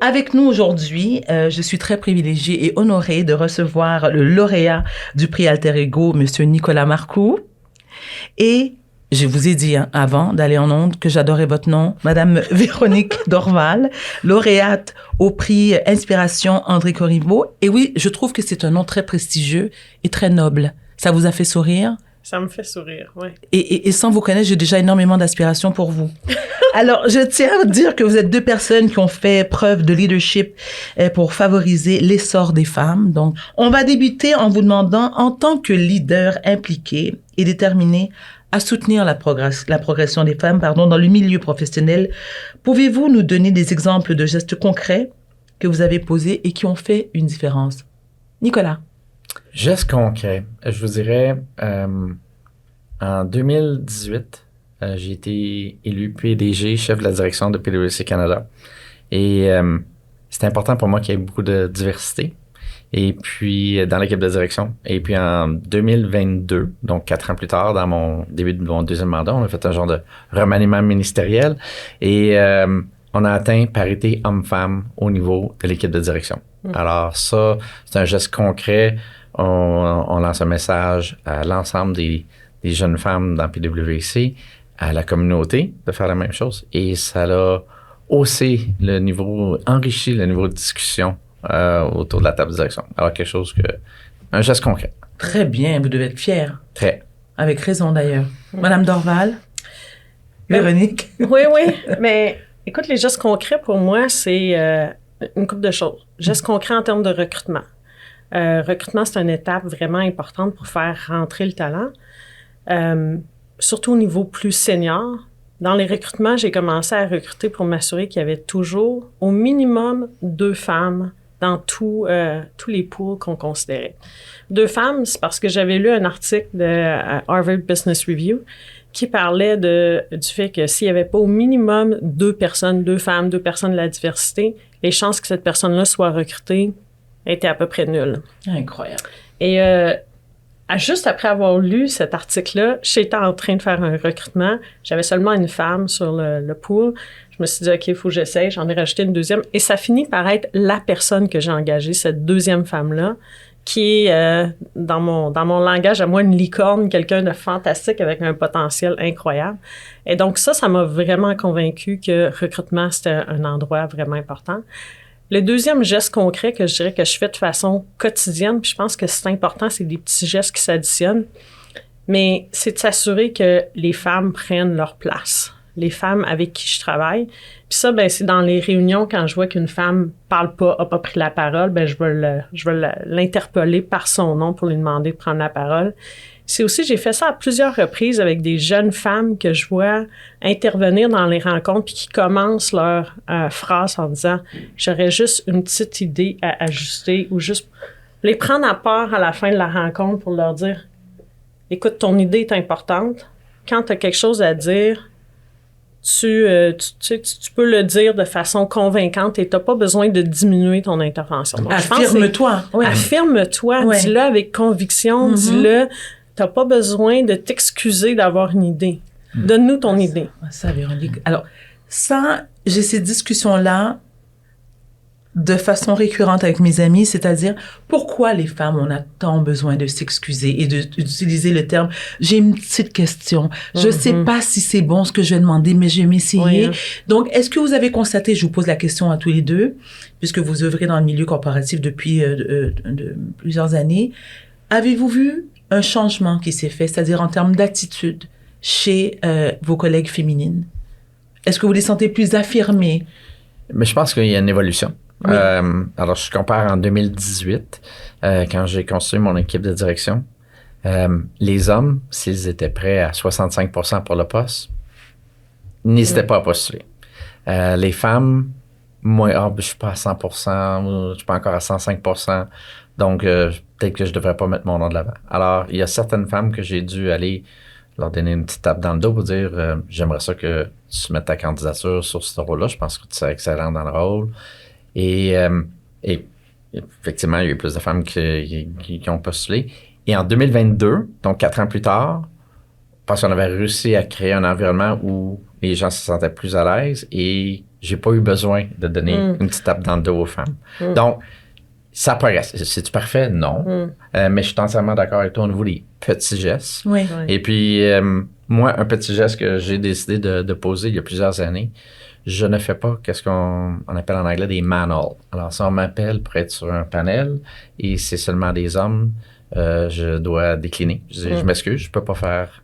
avec nous aujourd'hui, je suis très privilégiée et honorée de recevoir le lauréat du prix Alter Ego, Monsieur Nicolas Marcoux. Et je vous ai dit avant d'aller en ondes que j'adorais votre nom, Madame Véronique Dorval, lauréate au prix Inspiration André Corriveau. Et oui, je trouve que c'est un nom très prestigieux et très noble. Ça vous a fait sourire? Ça me fait sourire, oui. Et sans vous connaître, j'ai déjà énormément d'aspiration pour vous. Alors, je tiens à dire que vous êtes deux personnes qui ont fait preuve de leadership pour favoriser l'essor des femmes. Donc, on va débuter en vous demandant, en tant que leader impliqué et déterminé à soutenir la progression des femmes dans le milieu professionnel, pouvez-vous nous donner des exemples de gestes concrets que vous avez posés et qui ont fait une différence? Nicolas. Gestes concrets. Je vous dirais, en 2018, j'ai été élu PDG, chef de la direction de PwC Canada. Et c'était important pour moi qu'il y ait beaucoup de diversité. Et puis, dans l'équipe de direction. Et puis, en 2022, donc 4 ans plus tard, dans mon début de mon deuxième mandat, on a fait un genre de remaniement ministériel. Et on a atteint parité homme-femme au niveau de l'équipe de direction. Alors ça, c'est un geste concret. On lance un message à l'ensemble des jeunes femmes dans PwC, à la communauté, de faire la même chose. Et ça a haussé le niveau, enrichi le niveau de discussion autour de la table de direction. Alors un geste concret. Très bien, vous devez être fiers. Très. Avec raison d'ailleurs. Madame Dorval, Véronique. Oui, mais écoute, les gestes concrets pour moi, c'est une couple de choses. Gestes concrets en termes de recrutement. Recrutement, c'est une étape vraiment importante pour faire rentrer le talent, surtout au niveau plus senior. Dans les recrutements, j'ai commencé à recruter pour m'assurer qu'il y avait toujours au minimum 2 femmes dans tous les pools qu'on considérait. 2 femmes, c'est parce que j'avais lu un article de Harvard Business Review qui parlait du fait que s'il n'y avait pas au minimum 2 personnes, 2 femmes, 2 personnes de la diversité, les chances que cette personne-là soit recrutée étaient à peu près nulles. Incroyable. Et juste après avoir lu cet article-là, j'étais en train de faire un recrutement. J'avais seulement une femme sur le pool. Je me suis dit, OK, il faut que j'essaye. J'en ai rajouté une deuxième. Et ça finit par être la personne que j'ai engagée, cette deuxième femme-là, qui est, dans mon langage à moi, une licorne, quelqu'un de fantastique avec un potentiel incroyable. Et donc ça m'a vraiment convaincue que recrutement, c'était un endroit vraiment important. Le deuxième geste concret que je dirais que je fais de façon quotidienne, puis je pense que c'est important, c'est des petits gestes qui s'additionnent, mais c'est de s'assurer que les femmes prennent leur place. Les femmes avec qui je travaille. Puis ça, ben c'est dans les réunions, quand je vois qu'une femme parle pas, a pas pris la parole, ben je vais l'interpeller par son nom pour lui demander de prendre la parole. C'est aussi, j'ai fait ça à plusieurs reprises avec des jeunes femmes que je vois intervenir dans les rencontres puis qui commencent leur phrase en disant « j'aurais juste une petite idée à ajuster » ou juste les prendre à part à la fin de la rencontre pour leur dire « écoute, ton idée est importante. Quand tu as quelque chose à dire, tu peux le dire de façon convaincante et tu n'as pas besoin de diminuer ton intervention. » Affirme-toi. Oui. Affirme-toi, ouais. Dis-le avec conviction, dis-le. Tu n'as pas besoin de t'excuser d'avoir une idée. Donne-nous ton idée. Ça, Véronique. Alors, j'ai ces discussions-là de façon récurrente avec mes amis, c'est-à-dire pourquoi les femmes, on a tant besoin de s'excuser et d'utiliser le terme « j'ai une petite question, je sais pas si c'est bon ce que je vais demander, mais je vais m'essayer. » Donc, est-ce que vous avez constaté, je vous pose la question à tous les deux, puisque vous œuvrez dans le milieu corporatif depuis de plusieurs années, avez-vous vu un changement qui s'est fait, c'est-à-dire en termes d'attitude chez vos collègues féminines? Est-ce que vous les sentez plus affirmées? Mais je pense qu'il y a une évolution. Oui. Alors, je compare en 2018, quand j'ai construit mon équipe de direction. Les hommes, s'ils étaient prêts à 65% pour le poste, n'hésitaient pas à postuler. Les femmes, moi, je suis pas à 100%, je suis pas encore à 105%, donc peut-être que je devrais pas mettre mon nom de l'avant. Alors, il y a certaines femmes que j'ai dû aller leur donner une petite tape dans le dos pour dire j'aimerais ça que tu mettes ta candidature sur ce rôle-là, je pense que tu serais excellent dans le rôle. Et effectivement, il y a eu plus de femmes qui ont postulé. Et en 2022, donc 4 ans plus tard, je pense qu'on avait réussi à créer un environnement où les gens se sentaient plus à l'aise et j'ai pas eu besoin de donner une petite tape dans le dos aux femmes. Donc, ça progresse. C'est-tu parfait? Non. Mais je suis entièrement d'accord avec toi au niveau des petits gestes. Oui. Et puis, moi, un petit geste que j'ai décidé de poser il y a plusieurs années, je ne fais pas qu'est-ce qu'on appelle en anglais des manholes. Alors, si on m'appelle pour être sur un panel et c'est seulement des hommes, je dois décliner. Je m'excuse, je peux pas faire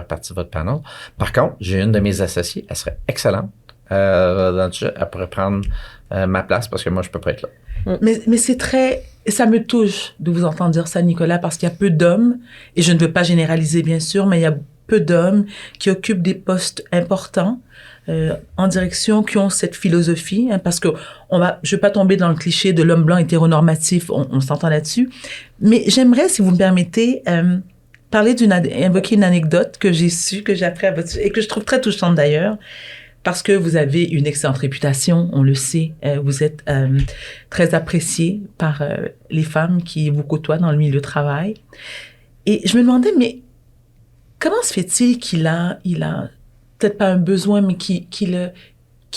partie de votre panel. Par contre, j'ai une de mes associées, elle serait excellente dans le jeu, elle pourrait prendre ma place parce que moi, je peux pas être là. Mais c'est ça me touche de vous entendre dire ça, Nicolas, parce qu'il y a peu d'hommes, et je ne veux pas généraliser, bien sûr, mais il y a peu d'hommes qui occupent des postes importants en direction, qui ont cette philosophie, hein, parce que je vais pas tomber dans le cliché de l'homme blanc hétéronormatif, on s'entend là-dessus, mais j'aimerais, si vous me permettez, invoquer une anecdote que j'ai appris à votre et que je trouve très touchante d'ailleurs, parce que vous avez une excellente réputation, on le sait, vous êtes très apprécié par les femmes qui vous côtoient dans le milieu du travail. Et je me demandais, mais comment se fait-il qu'il a peut-être pas un besoin, mais qu'il ait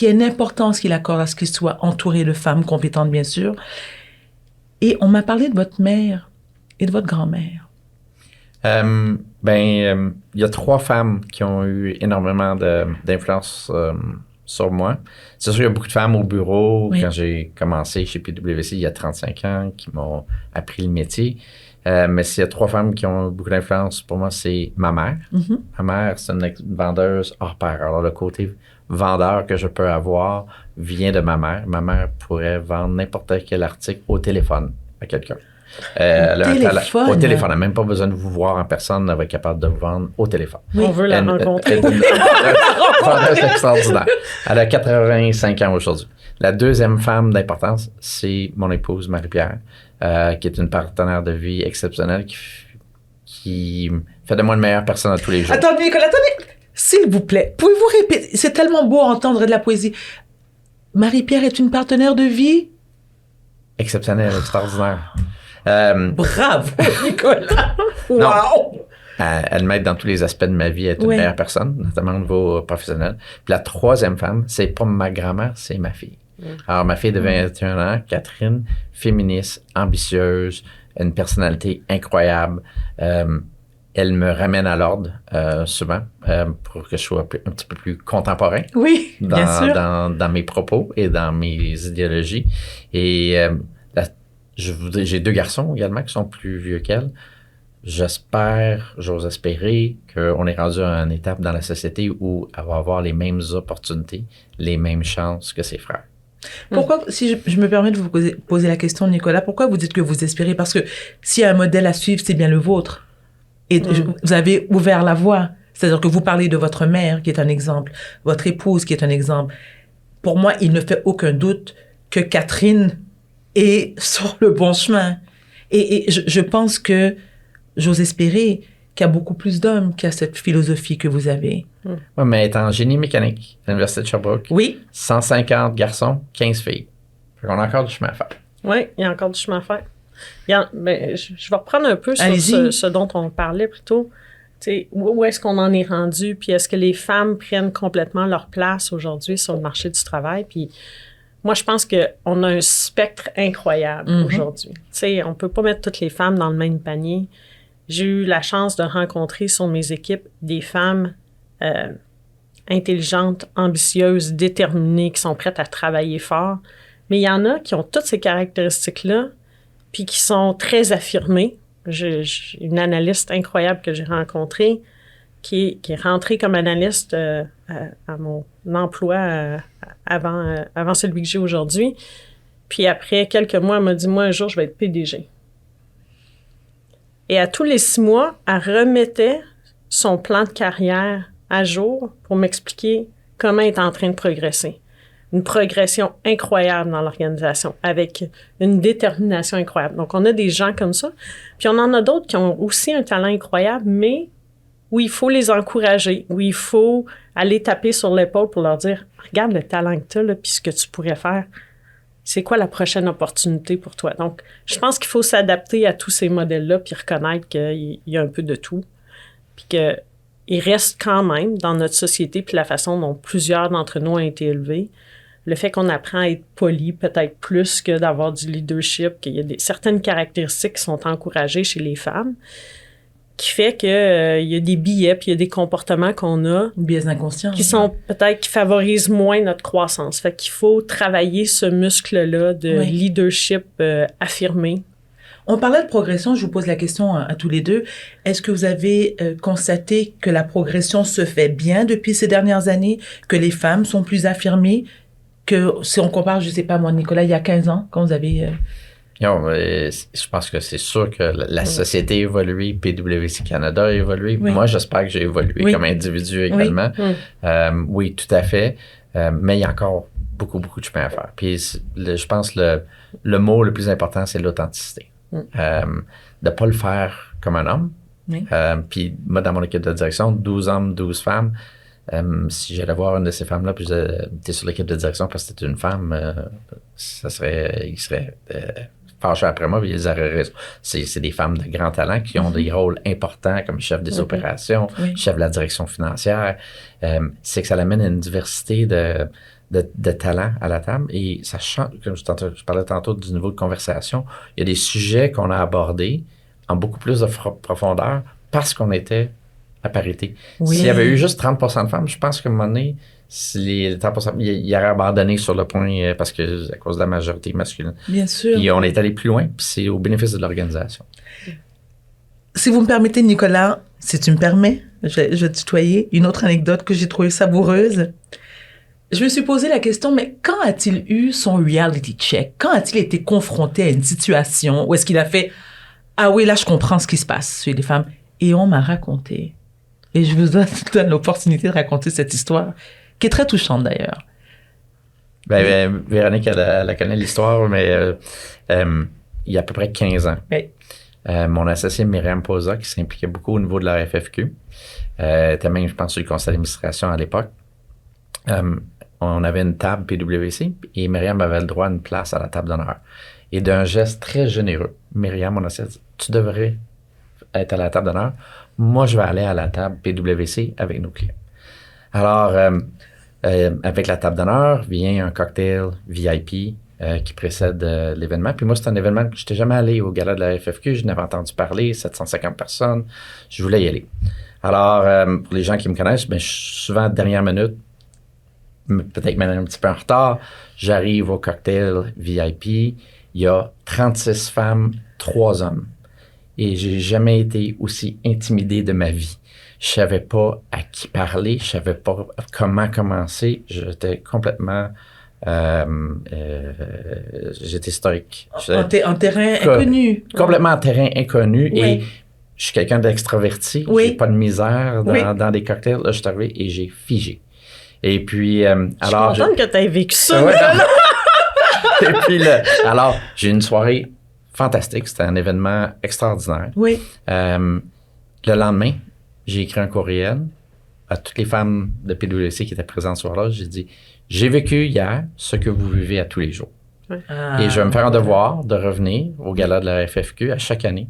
une importance qu'il accorde à ce qu'il soit entouré de femmes compétentes, bien sûr. Et on m'a parlé de votre mère et de votre grand-mère. Il y a 3 femmes qui ont eu énormément d'influence sur moi. C'est sûr, il y a beaucoup de femmes au bureau quand j'ai commencé chez PwC il y a 35 ans qui m'ont appris le métier. Mais s'il y a 3 femmes qui ont beaucoup d'influence pour moi, c'est ma mère. Ma mère, c'est une vendeuse hors pair. Alors, le côté vendeur que je peux avoir vient de ma mère. Ma mère pourrait vendre n'importe quel article au téléphone à quelqu'un. Au téléphone. Elle n'a même pas besoin de vous voir en personne. Elle va être capable de vous vendre au téléphone. Oui. On veut la rencontrer. C'est extraordinaire. Elle a 85 ans aujourd'hui. La deuxième femme d'importance, c'est mon épouse Marie-Pierre, qui est une partenaire de vie exceptionnelle qui fait de moi une meilleure personne à tous les jours. Attendez, Nicolas, s'il vous plaît, pouvez-vous répéter? C'est tellement beau à entendre de la poésie. Marie-Pierre est une partenaire de vie? Exceptionnelle, extraordinaire. Bravo, Nicolas! Wow! Elle m'aide dans tous les aspects de ma vie à être une meilleure personne, notamment au niveau professionnel. Puis la troisième femme, c'est pas ma grand-mère, c'est ma fille. Alors, ma fille de 21 ans, Catherine, féministe, ambitieuse, une personnalité incroyable. Elle me ramène à l'ordre souvent pour que je sois un petit peu plus contemporain bien sûr. Dans mes propos et dans mes idéologies. Et j'ai 2 garçons également qui sont plus vieux qu'elle. J'ose espérer qu'on est rendu à une étape dans la société où elle va avoir les mêmes opportunités, les mêmes chances que ses frères. Pourquoi, si je me permets de vous poser la question, Nicolas, pourquoi vous dites que vous espérez? Parce que s'il y a un modèle à suivre, c'est bien le vôtre. Et vous avez ouvert la voie. C'est-à-dire que vous parlez de votre mère, qui est un exemple, votre épouse, qui est un exemple. Pour moi, il ne fait aucun doute que Catherine est sur le bon chemin. Et je pense que j'ose espérer qu'il y a beaucoup plus d'hommes qui ont cette philosophie que vous avez. Oui, mais elle est en génie mécanique à l'Université de Sherbrooke. Oui. 150 garçons, 15 filles. On a encore du chemin à faire. Oui, il y a encore du chemin à faire. Je vais reprendre un peu sur ce dont on parlait plus tôt. Où est-ce qu'on en est rendu? Puis est-ce que les femmes prennent complètement leur place aujourd'hui sur le marché du travail? Puis moi, je pense qu'on a un spectre incroyable aujourd'hui. On ne peut pas mettre toutes les femmes dans le même panier. J'ai eu la chance de rencontrer sur mes équipes des femmes intelligentes, ambitieuses, déterminées, qui sont prêtes à travailler fort. Mais il y en a qui ont toutes ces caractéristiques-là, puis qui sont très affirmées. J'ai une analyste incroyable que j'ai rencontrée, qui est rentrée comme analyste à mon emploi avant celui que j'ai aujourd'hui. Puis après quelques mois, elle m'a dit, moi, un jour, je vais être PDG. Et à tous les 6 mois, elle remettait son plan de carrière à jour pour m'expliquer comment elle est en train de progresser. Une progression incroyable dans l'organisation, avec une détermination incroyable. Donc, on a des gens comme ça. Puis, on en a d'autres qui ont aussi un talent incroyable, mais où il faut les encourager, où il faut aller taper sur l'épaule pour leur dire « Regarde le talent que tu as, là, puis ce que tu pourrais faire. C'est quoi la prochaine opportunité pour toi? » Donc, je pense qu'il faut s'adapter à tous ces modèles-là puis reconnaître qu'il y a un peu de tout. Puis que il reste quand même dans notre société puis la façon dont plusieurs d'entre nous ont été élevés, le fait qu'on apprend à être poli peut-être plus que d'avoir du leadership, qu'il y a certaines caractéristiques qui sont encouragées chez les femmes, qui fait que il y a des biais puis il y a des comportements qu'on a Biais inconscients. qui sont peut-être qui favorisent moins notre croissance. Fait qu'il faut travailler ce muscle-là de Oui. leadership affirmé. On parlait de progression, je vous pose la question à tous les deux. Est-ce que vous avez constaté que la progression se fait bien depuis ces dernières années, que les femmes sont plus affirmées, que si on compare, je sais pas moi, Nicolas, il y a 15 ans, quand vous avez... Non, je pense que c'est sûr que la société a évolué, PwC Canada a évolué. Oui. Moi, j'espère que j'ai évolué Oui. comme individu également. Oui, tout à fait. Mais il y a encore beaucoup, beaucoup de chemin à faire. Puis je pense que le mot le plus important, c'est l'authenticité. De ne pas le faire comme un homme. Oui. Puis moi, dans mon équipe de direction, 12 hommes, 12 femmes. Si j'allais voir une de ces femmes-là, puis t'es sur l'équipe de direction parce que t'es une femme, il serait fâché après moi, puis ils auraient raison. C'est des femmes de grand talent qui ont des rôles importants comme chef des opérations, chef de la direction financière. C'est que ça amène une diversité de talents à la table et ça change, comme je parlais tantôt du niveau de conversation, il y a des sujets qu'on a abordés en beaucoup plus de profondeur parce qu'on était à parité. Oui. S'il y avait eu juste 30% de femmes, je pense qu'à un moment donné, si les 30%, il aurait abandonné sur le point parce que à cause de la majorité masculine. Bien sûr. Puis on est allé plus loin, puis c'est au bénéfice de l'organisation. Si vous me permettez, Nicolas, si tu me permets, je vais tutoyer, une autre anecdote que j'ai trouvée savoureuse. Je me suis posé la question, mais quand a-t-il eu son reality check? Quand a-t-il été confronté à une situation où est-ce qu'il a fait « Ah oui, là, je comprends ce qui se passe chez les femmes. » Et on m'a raconté. Et je vous donne l'opportunité de raconter cette histoire, qui est très touchante d'ailleurs. Véronique, elle connaît l'histoire, mais il y a à peu près 15 ans. Oui. Mon associé Myriam Poza, qui s'impliquait beaucoup au niveau de la FFQ, était même, je pense, sur le conseil d'administration à l'époque. On avait une table PwC et Myriam avait le droit à une place à la table d'honneur. Et d'un geste très généreux, Myriam, mon associé, tu devrais être à la table d'honneur. Moi, je vais aller à la table PwC avec nos clients. Alors, avec la table d'honneur vient un cocktail VIP qui précède l'événement. Puis moi, c'est un événement que je n'étais jamais allé au gala de la FFQ. Je n'avais entendu parler, 750 personnes. Je voulais y aller. Alors, pour les gens qui me connaissent, je suis souvent dernière minute, peut-être même un petit peu en retard. J'arrive au cocktail VIP. Il y a 36 femmes, 3 hommes. Et j'ai jamais été aussi intimidé de ma vie. Je savais pas à qui parler, je savais pas comment commencer. J'étais complètement... j'étais stoïque. En terrain inconnu. Complètement en terrain inconnu. Oui. Et je suis quelqu'un d'extraverti. Oui. J'ai pas de misère Oui. dans des cocktails. Là, je suis arrivé et j'ai figé. Et puis... alors, je suis contente que tu aies vécu ça. Ouais, et puis, alors, j'ai une soirée fantastique. C'était un événement extraordinaire. Oui. Le lendemain, j'ai écrit un courriel à toutes les femmes de PwC qui étaient présentes ce soir-là. J'ai dit, j'ai vécu hier ce que vous vivez à tous les jours. Et je vais me faire un devoir de revenir au gala de la FFQ à chaque année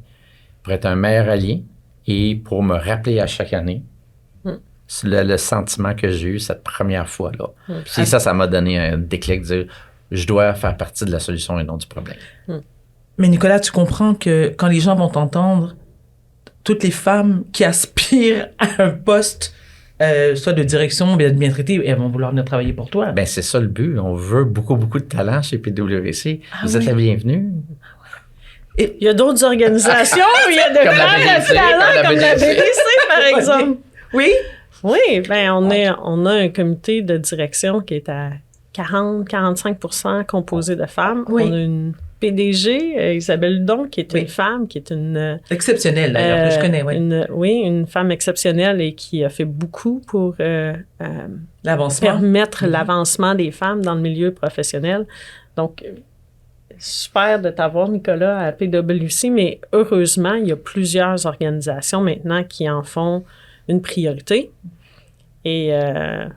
pour être un meilleur allié et pour me rappeler à chaque année le sentiment que j'ai eu cette première fois-là. Puis ça m'a donné un déclic de dire, je dois faire partie de la solution et non du problème. Mais Nicolas, tu comprends que quand les gens vont t'entendre, toutes les femmes qui aspirent à un poste, soit de direction ou bien de bien traité, elles vont vouloir venir travailler pour toi. Ben, c'est ça le but. On veut beaucoup, beaucoup de talent chez PwC. Vous êtes la bienvenue. Il y a d'autres organisations où il y a de Comme la plein BDC, de talents, comme la BDC, par exemple. Oui? Oui, ben on a un comité de direction qui est à 40-45% composé de femmes. Oui. On a une PDG, Isabelle Hudon, qui est une femme, qui est une... Exceptionnelle, d'ailleurs, que je connais, oui. Une femme exceptionnelle et qui a fait beaucoup pour L'avancement. permettre l'avancement des femmes dans le milieu professionnel. Donc, super de t'avoir, Nicolas, à PwC, mais heureusement, il y a plusieurs organisations maintenant qui en font une priorité. Et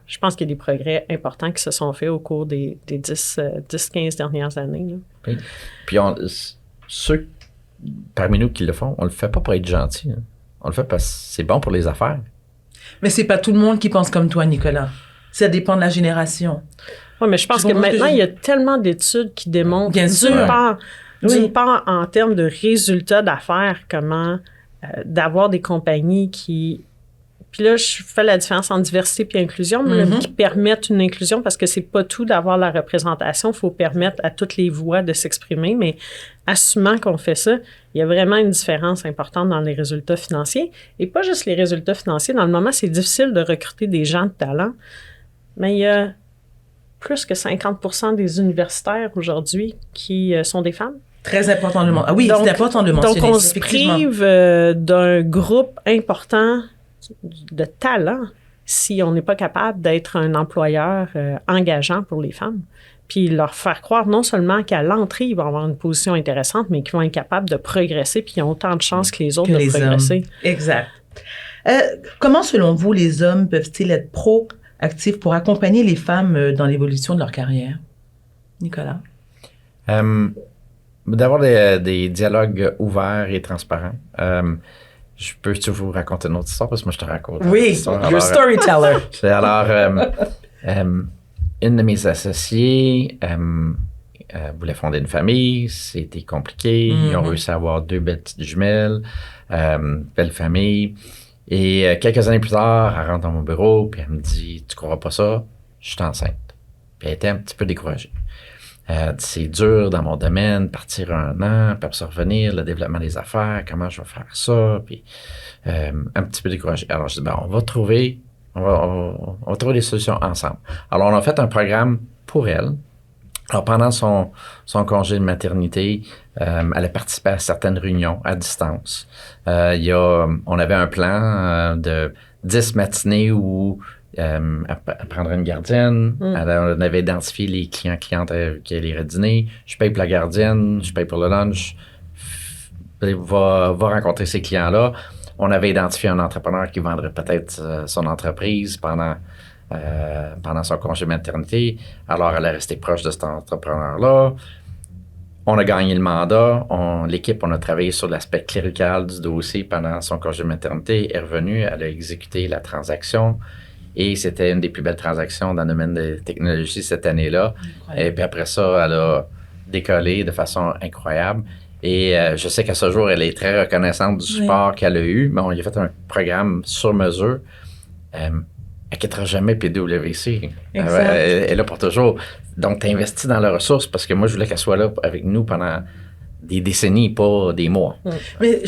je pense qu'il y a des progrès importants qui se sont faits au cours des 10-15 dernières années. Là. Oui. Puis ceux parmi nous qui le font, on le fait pas pour être gentil. Hein. On le fait parce que c'est bon pour les affaires. Mais c'est pas tout le monde qui pense comme toi, Nicolas. Ça dépend de la génération. Oui, mais je pense que maintenant, il y a tellement d'études qui démontrent, Bien sûr. d'une part, en termes de résultats d'affaires, comment d'avoir des compagnies qui... Puis là, je fais la différence entre diversité et inclusion, mais qui permettent une inclusion, parce que c'est pas tout d'avoir la représentation. Il faut permettre à toutes les voix de s'exprimer, mais assumant qu'on fait ça, il y a vraiment une différence importante dans les résultats financiers. Et pas juste les résultats financiers. Dans le moment, c'est difficile de recruter des gens de talent, mais il y a plus que 50% des universitaires aujourd'hui qui sont des femmes. Très important de le mentionner. Ah oui, c'est important de le mentionner. Donc, on se prive d'un groupe important de talent si on n'est pas capable d'être un employeur engageant pour les femmes. Puis leur faire croire non seulement qu'à l'entrée, ils vont avoir une position intéressante, mais qu'ils vont être capables de progresser puis qu'ils ont autant de chances que les autres de progresser. Exact. Comment, selon vous, les hommes peuvent-ils être proactifs pour accompagner les femmes dans l'évolution de leur carrière? Nicolas? D'avoir des dialogues ouverts et transparents. Je peux vous raconter une autre histoire parce que moi, je te raconte. Oui, you're storyteller. Alors, une de mes associées voulait fonder une famille. C'était compliqué. Ils ont réussi à avoir 2 belles petites jumelles, belle famille. Et quelques années plus tard, elle rentre dans mon bureau puis elle me dit « Tu crois pas ça? Je suis enceinte. » Puis elle était un petit peu découragée. C'est dur dans mon domaine, partir 1 an, puis après ça revenir, le développement des affaires, comment je vais faire ça, puis un petit peu découragé. Alors, je dis, on va trouver des solutions ensemble. Alors, on a fait un programme pour elle. Alors, pendant son congé de maternité, elle a participé à certaines réunions à distance. On avait un plan de 10 matinées où elle prendrait une gardienne. On avait identifié les clientes qui iraient dîner. Je paye pour la gardienne, je paye pour le lunch. Va rencontrer ces clients-là. On avait identifié un entrepreneur qui vendrait peut-être son entreprise pendant son congé maternité. Alors, elle est restée proche de cet entrepreneur-là. On a gagné le mandat. L'équipe, on a travaillé sur l'aspect clérical du dossier pendant son congé maternité. Elle est revenue, elle a exécuté la transaction. Et c'était une des plus belles transactions dans le domaine des technologies cette année-là. Et puis après ça, elle a décollé de façon incroyable. Et je sais qu'à ce jour, elle est très reconnaissante du support qu'elle a eu. Mais on lui a fait un programme sur mesure. Elle ne quittera jamais PwC. Elle est là pour toujours. Donc, tu investis dans la ressource parce que moi, je voulais qu'elle soit là avec nous pendant des décennies, pas des mois. Mais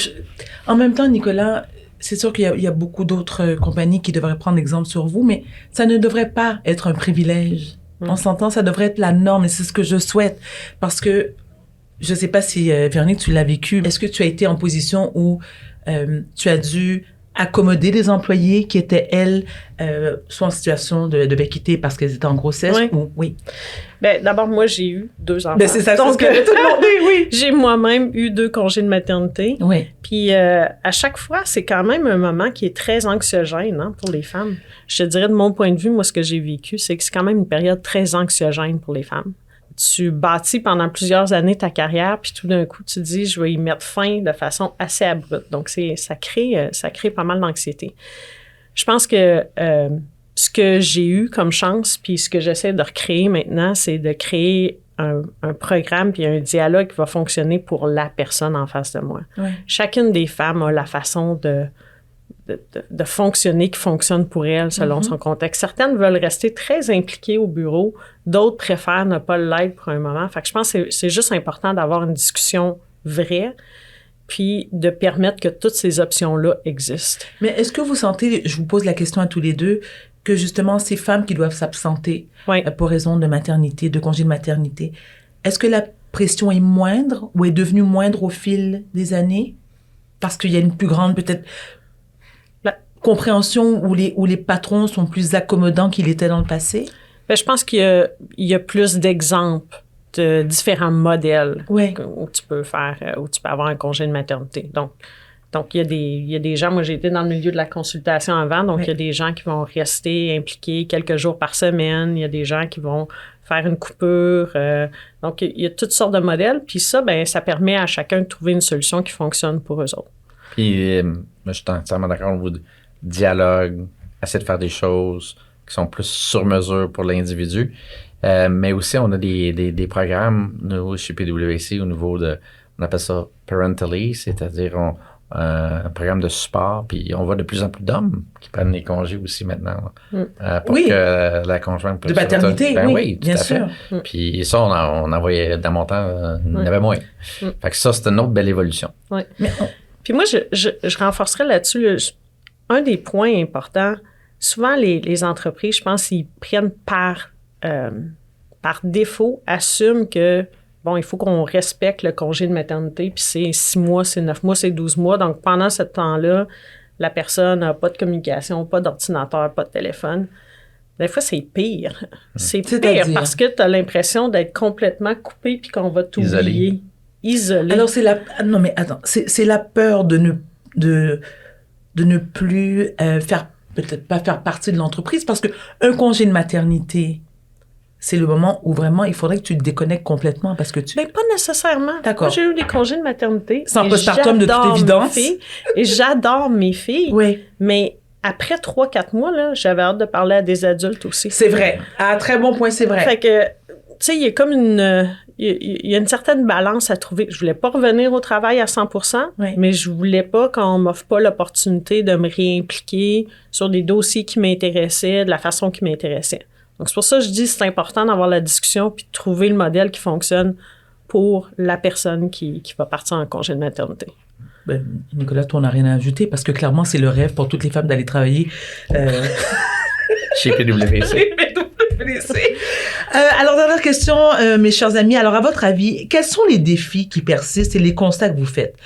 en même temps, Nicolas, c'est sûr qu'il y a beaucoup d'autres compagnies qui devraient prendre exemple sur vous, mais ça ne devrait pas être un privilège. On s'entend, ça devrait être la norme et c'est ce que je souhaite. Parce que, je ne sais pas si, Véronique, tu l'as vécu. Est-ce que tu as été en position où tu as dû accommoder des employés qui étaient, elles, soit en situation de quitter parce qu'elles étaient en grossesse? Oui. Bien, d'abord, moi, j'ai eu 2 enfants. Ben, c'est ça, donc, c'est ce que tout le monde dit, oui. J'ai moi-même eu 2 congés de maternité. Oui. Puis, à chaque fois, c'est quand même un moment qui est très anxiogène pour les femmes. Je te dirais, de mon point de vue, moi, ce que j'ai vécu, c'est que c'est quand même une période très anxiogène pour les femmes. Tu bâtis pendant plusieurs années ta carrière, puis tout d'un coup, tu te dis, je vais y mettre fin de façon assez abrupte. Donc, ça crée pas mal d'anxiété. Je pense que ce que j'ai eu comme chance, puis ce que j'essaie de recréer maintenant, c'est de créer un programme puis un dialogue qui va fonctionner pour la personne en face de moi. Ouais. Chacune des femmes a la façon de fonctionner qui fonctionne pour elle selon son contexte. Certaines veulent rester très impliquées au bureau, d'autres préfèrent ne pas l'être pour un moment. Fait que je pense que c'est juste important d'avoir une discussion vraie puis de permettre que toutes ces options-là existent. Mais est-ce que vous sentez, je vous pose la question à tous les deux, que justement ces femmes qui doivent s'absenter pour raison de maternité, de congé de maternité, est-ce que la pression est moindre ou est devenue moindre au fil des années? Parce qu'il y a une plus grande, peut-être, compréhension où les patrons sont plus accommodants qu'ils étaient dans le passé? Bien, je pense qu'il y a plus d'exemples de différents modèles où tu peux avoir un congé de maternité. Donc il y a des gens, moi j'ai été dans le milieu de la consultation avant, donc il y a des gens qui vont rester impliqués quelques jours par semaine, il y a des gens qui vont faire une coupure. Donc il y a toutes sortes de modèles, puis ça, ben ça permet à chacun de trouver une solution qui fonctionne pour eux autres. Puis, moi, je suis entièrement d'accord avec vous. Dialogue, essaie de faire des choses qui sont plus sur mesure pour l'individu. Mais aussi, on a des programmes, nous, chez PwC, au niveau de, on appelle ça parentally, c'est-à-dire un programme de support, puis on voit de plus en plus d'hommes qui prennent les congés aussi maintenant pour que la conjointe de paternité, oui, tout bien à fait. sûr. Puis ça, on en voyait dans mon temps, il y en avait moins. Fait que ça, c'est une autre belle évolution. Oui. Puis moi, je renforcerais là-dessus un des points importants. Souvent, les entreprises, je pense, ils prennent par défaut, assument que bon, il faut qu'on respecte le congé de maternité, puis c'est 6 mois, c'est 9 mois, c'est 12 mois. Donc, pendant ce temps-là, la personne n'a pas de communication, pas d'ordinateur, pas de téléphone. Des fois, c'est pire. C'est pire parce que tu as l'impression d'être complètement coupé puis qu'on va t'oublier. Isolé. Alors, non, mais attends. C'est la peur de ne plus peut-être pas faire partie de l'entreprise parce qu'un congé de maternité, c'est le moment où vraiment il faudrait que tu te déconnectes complètement parce que Mais pas nécessairement. D'accord. Moi, j'ai eu des congés de maternité. Sans postpartum de toute évidence. Et j'adore mes filles. Oui. Mais après 3-4 mois, là, j'avais hâte de parler à des adultes aussi. C'est vrai. À très bon point, c'est vrai. Fait que, tu sais, il y a comme il y a une certaine balance à trouver. Je voulais pas revenir au travail à 100%, mais je voulais pas qu'on m'offre pas l'opportunité de me réimpliquer sur des dossiers qui m'intéressaient, de la façon qui m'intéressait. Donc, c'est pour ça que je dis que c'est important d'avoir la discussion puis de trouver le modèle qui fonctionne pour la personne qui va partir en congé de maternité. Ben, Nicolas, toi, on n'a rien à ajouter parce que clairement, c'est le rêve pour toutes les femmes d'aller travailler chez PwC. Alors, dernière question, mes chers amis. Alors, à votre avis, quels sont les défis qui persistent et les constats que vous faites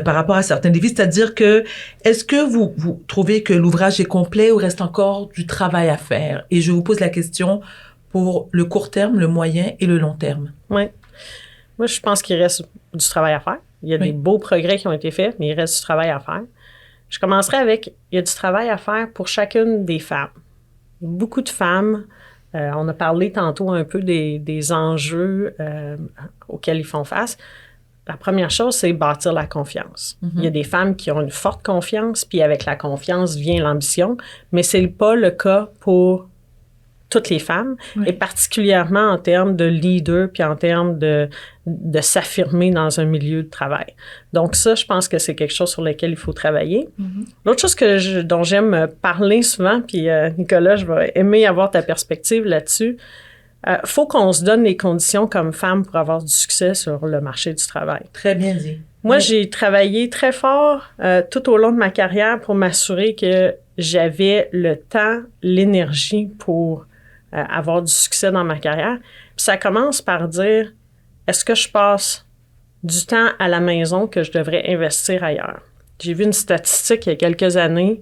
par rapport à certains défis? C'est-à-dire que, est-ce que vous trouvez que l'ouvrage est complet ou reste encore du travail à faire? Et je vous pose la question pour le court terme, le moyen et le long terme. Oui. Moi, je pense qu'il reste du travail à faire. Il y a des beaux progrès qui ont été faits, mais il reste du travail à faire. Je commencerai avec, il y a du travail à faire pour chacune des femmes. Beaucoup de femmes, on a parlé tantôt un peu des enjeux auxquels ils font face. La première chose, c'est bâtir la confiance. Il y a des femmes qui ont une forte confiance, puis avec la confiance vient l'ambition, mais c'est pas le cas pour toutes les femmes, et particulièrement en termes de leader, puis en termes de s'affirmer dans un milieu de travail. Donc ça, je pense que c'est quelque chose sur lequel il faut travailler. L'autre chose dont j'aime parler souvent, puis Nicolas, je vais aimer avoir ta perspective là-dessus, faut qu'on se donne les conditions comme femme pour avoir du succès sur le marché du travail. Très bien dit. Moi, j'ai travaillé très fort tout au long de ma carrière pour m'assurer que j'avais le temps, l'énergie pour avoir du succès dans ma carrière. Puis ça commence par dire, est-ce que je passe du temps à la maison que je devrais investir ailleurs? J'ai vu une statistique il y a quelques années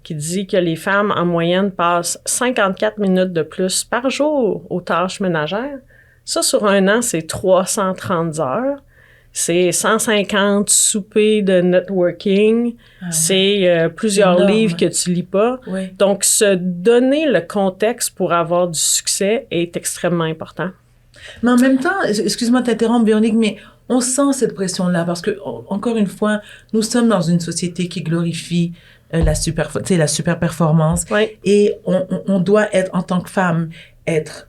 qui dit que les femmes, en moyenne, passent 54 minutes de plus par jour aux tâches ménagères. Ça, sur un an, c'est 330 heures. C'est 150 soupers de networking. C'est plusieurs livres que tu lis pas. Oui. Donc, se donner le contexte pour avoir du succès est extrêmement important. Mais en même temps, excuse-moi de t'interrompre, Véronique, mais on sent cette pression-là parce que, encore une fois, nous sommes dans une société qui glorifie la super performance. Oui. Et on doit être, en tant que femme, être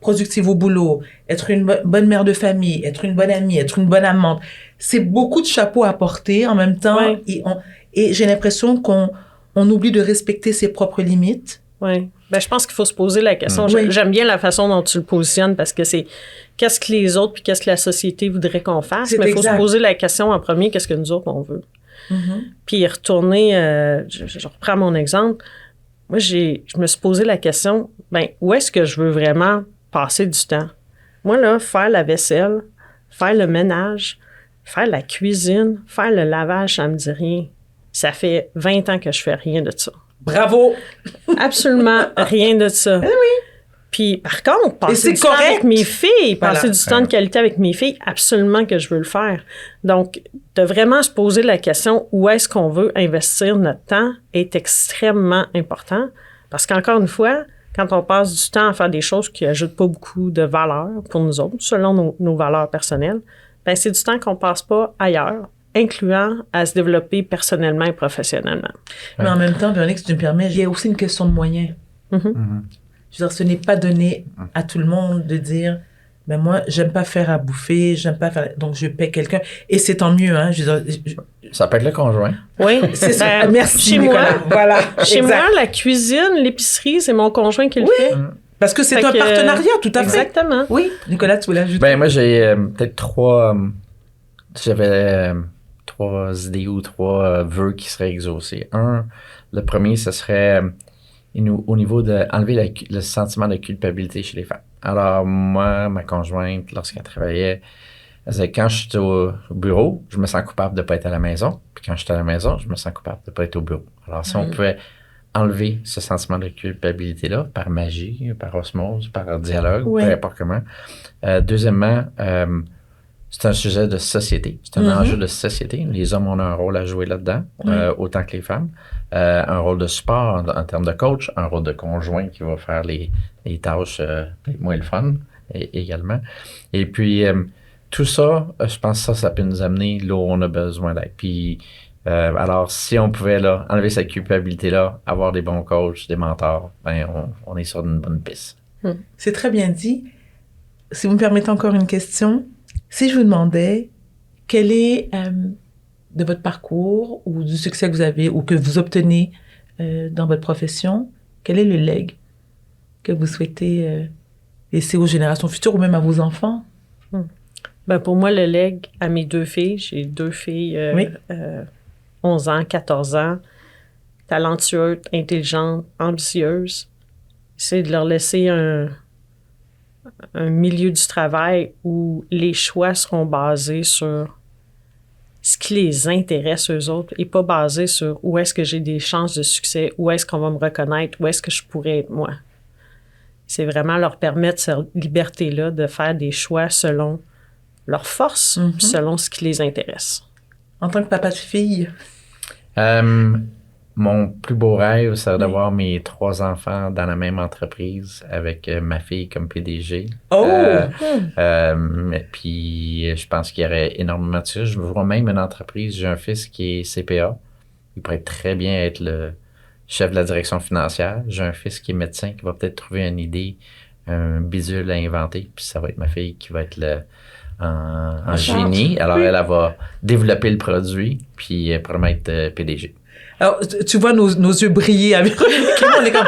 productive au boulot, être une bonne mère de famille, être une bonne amie, être une bonne amante. C'est beaucoup de chapeaux à porter en même temps. Oui. Et j'ai l'impression qu'on oublie de respecter ses propres limites. Oui. Ben, je pense qu'il faut se poser la question. J'aime bien la façon dont tu le positionnes parce que c'est qu'est-ce que les autres puis qu'est-ce que la société voudrait qu'on fasse. Mais il faut se poser la question en premier, qu'est-ce que nous autres, on veut. Puis retourner, je reprends mon exemple. Moi, je me suis posé la question, où est-ce que je veux vraiment passer du temps? Moi, là, faire la vaisselle, faire le ménage, faire la cuisine, faire le lavage, ça me dit rien. Ça fait 20 ans que je fais rien de ça. Bravo! Absolument rien de ça. Oui. Puis, par contre, passer du temps avec mes filles, passer du temps de qualité avec mes filles, absolument que je veux le faire. Donc, de vraiment se poser la question où est-ce qu'on veut investir notre temps est extrêmement important. Parce qu'encore une fois, quand on passe du temps à faire des choses qui n'ajoutent pas beaucoup de valeur pour nous autres, selon nos valeurs personnelles, c'est du temps qu'on passe pas ailleurs, incluant à se développer personnellement et professionnellement. Mais en même temps, Véronique, si tu me permets, il y a aussi une question de moyens. Mhm. Mhm. Je veux dire, ce n'est pas donné à tout le monde de dire, ben moi, j'aime pas faire à bouffer, j'aime pas faire, donc je paie quelqu'un. Et c'est tant mieux, hein. Je veux dire, Ça peut être le conjoint. Oui, c'est ça. ben, Ah, merci, chez Nicolas. moi, Voilà. chez exact. moi, la cuisine, l'épicerie, c'est mon conjoint qui le fait. Parce que c'est Fait un que, partenariat, tout à fait. Exactement. Oui. Nicolas, tu voulais ajouter? Ben, moi, j'ai peut-être j'avais 3 idées ou 3 vœux qui seraient exaucés. Le premier, ce serait au niveau de enlever le sentiment de culpabilité chez les femmes. Alors, moi, ma conjointe, lorsqu'elle travaillait, elle disait, quand je suis au bureau, je me sens coupable de ne pas être à la maison. Puis quand je suis à la maison, je me sens coupable de ne pas être au bureau. Alors, si on pouvait enlever ce sentiment de culpabilité-là par magie, par osmose, par dialogue, peu importe comment. Deuxièmement, c'est un sujet de société. C'est un enjeu de société. Les hommes ont un rôle à jouer là-dedans, autant que les femmes. Un rôle de support en termes de coach, un rôle de conjoint qui va faire les tâches peut-être moins le fun également. Et puis, tout ça, je pense que ça peut nous amener là où on a besoin d'être. Puis, alors, si on pouvait là, enlever cette culpabilité-là, avoir des bons coachs, des mentors, ben on est sur une bonne piste. C'est très bien dit. Si vous me permettez encore une question, si je vous demandais quel est de votre parcours ou du succès que vous avez ou que vous obtenez dans votre profession, quel est le legs que vous souhaitez laisser aux générations futures ou même à vos enfants? Ben, pour moi, le legs à mes 2 filles, j'ai 2 filles 11 ans, 14 ans, talentueuses, intelligentes, ambitieuses, c'est de leur laisser un milieu du travail où les choix seront basés sur ce qui les intéresse eux autres et pas basés sur où est-ce que j'ai des chances de succès, où est-ce qu'on va me reconnaître, où est-ce que je pourrais être moi. C'est vraiment leur permettre cette liberté-là de faire des choix selon leurs forces, selon ce qui les intéresse. En tant que papa de fille? Mon plus beau rêve, c'est d'avoir mes 3 enfants dans la même entreprise avec ma fille comme PDG. Puis je pense qu'il y aurait énormément de ça. Je vois même une entreprise, j'ai un fils qui est CPA. Il pourrait très bien être le chef de la direction financière. J'ai un fils qui est médecin qui va peut-être trouver une idée, un bidule à inventer. Puis ça va être ma fille qui va être en génie. Alors elle va développer le produit puis probablement être PDG. Alors, tu vois nos yeux briller avec on est comme,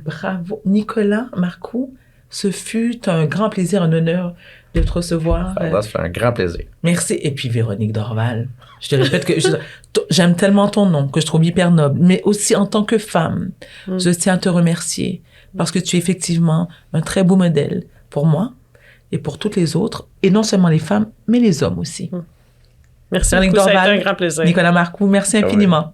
bravo. Nicolas Marcoux, ce fut un grand plaisir, un honneur de te recevoir. Ça fait un grand plaisir. Merci. Et puis Véronique Dorval, je te répète que j'aime tellement ton nom, que je trouve hyper noble, mais aussi en tant que femme, je tiens à te remercier parce que tu es effectivement un très beau modèle pour moi et pour toutes les autres, et non seulement les femmes, mais les hommes aussi. Merci Véronique beaucoup, ça a Dorval, été un grand plaisir. Nicolas Marcoux, merci infiniment.